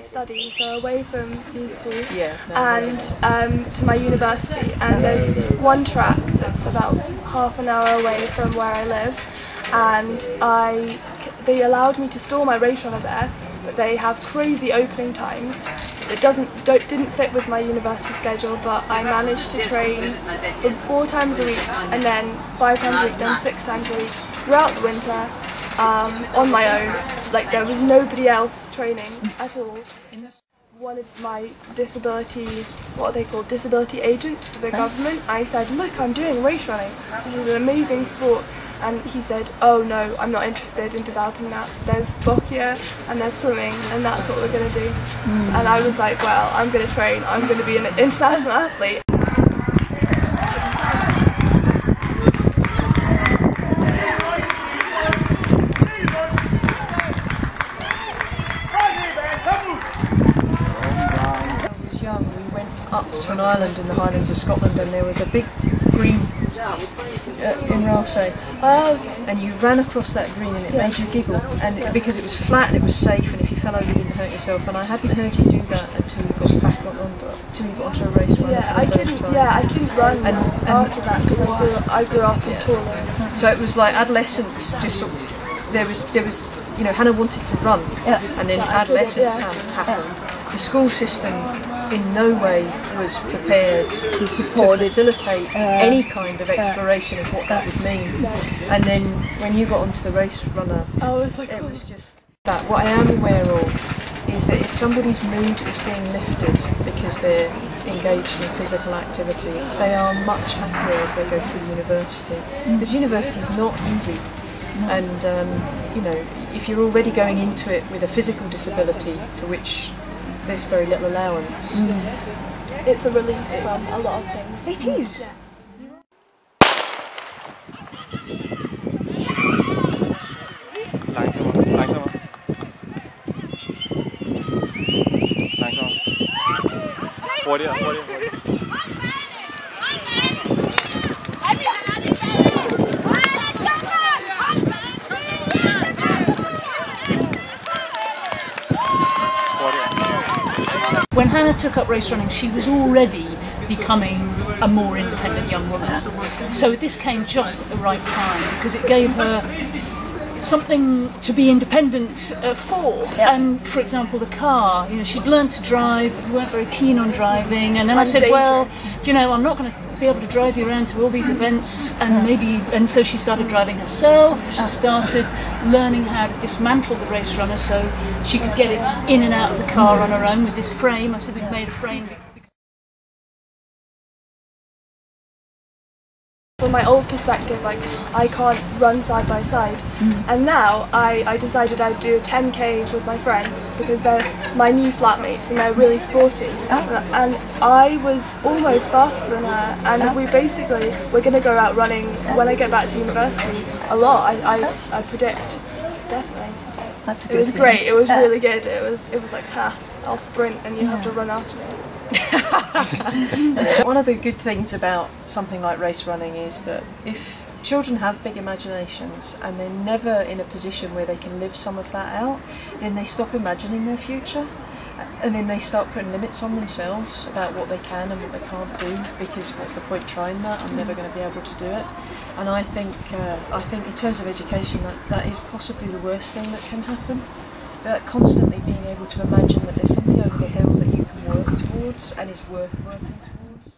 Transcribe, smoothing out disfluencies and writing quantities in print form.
Study, so away from these two, and to my university, and there's one track that's about half an hour away from where I live, and they allowed me to store my race runner there, but they have crazy opening times. It didn't fit with my university schedule, but I managed to train from 4 times a week, and then 5 times a week, then 6 times a week throughout the winter. On my own, like there was nobody else training at all. One of my disability agents for the government, I said, look, I'm doing race running, this is an amazing sport, and he said, oh no, I'm not interested in developing that, there's boccia and there's swimming and that's what we're going to do. And I was like, well, I'm going to train, I'm going to be an international athlete. Up to an island in the Highlands of Scotland, and there was a big green in Racerunning. Oh, okay. And you ran across that green and it made you giggle, and because it was flat and it was safe, and if you fell over you didn't hurt yourself. And I hadn't heard you do that until you got back until you got onto a race run. I couldn't run after that because I grew up in Tournament. So it was like adolescence, just sort of there was Hannah wanted to run, and then adolescence happened. The school system in no way was prepared to facilitate any kind of exploration of what that would mean. And then when you got onto the race runner, it was just that. What I am aware of is that if somebody's mood is being lifted because they're engaged in physical activity, they are much happier as they go through university. Because university is not easy. And if you're already going into it with a physical disability for which there's very little allowance, it's a release from a lot of things. It is. Yes. When Hannah took up race running, she was already becoming a more independent young woman. So this came just at the right time because it gave her something to be independent for. And for example, the car, she'd learned to drive, but we weren't very keen on driving. And then I said, well, I'm not going to be able to drive you around to all these events, and so she started driving herself. She started learning how to dismantle the race runner so she could get it in and out of the car on her own with this frame. I said we've made a frame. From my old perspective, I can't run side by side, and now I decided I'd do a 10k with my friend because they're my new flatmates and they're really sporty, and I was almost faster than her, and we're going to go out running when I get back to university a lot. I predict, definitely. That's a good It was thing. great. It was really good. It was like, I'll sprint and you have to run after me. One of the good things about something like race running is that if children have big imaginations and they're never in a position where they can live some of that out, then they stop imagining their future, and then they start putting limits on themselves about what they can and what they can't do, because what's the point trying that? I'm never going to be able to do it. And I think in terms of education that is possibly the worst thing that can happen. Constantly being able to imagine that there's something over the hill that you can work towards and is worth working towards.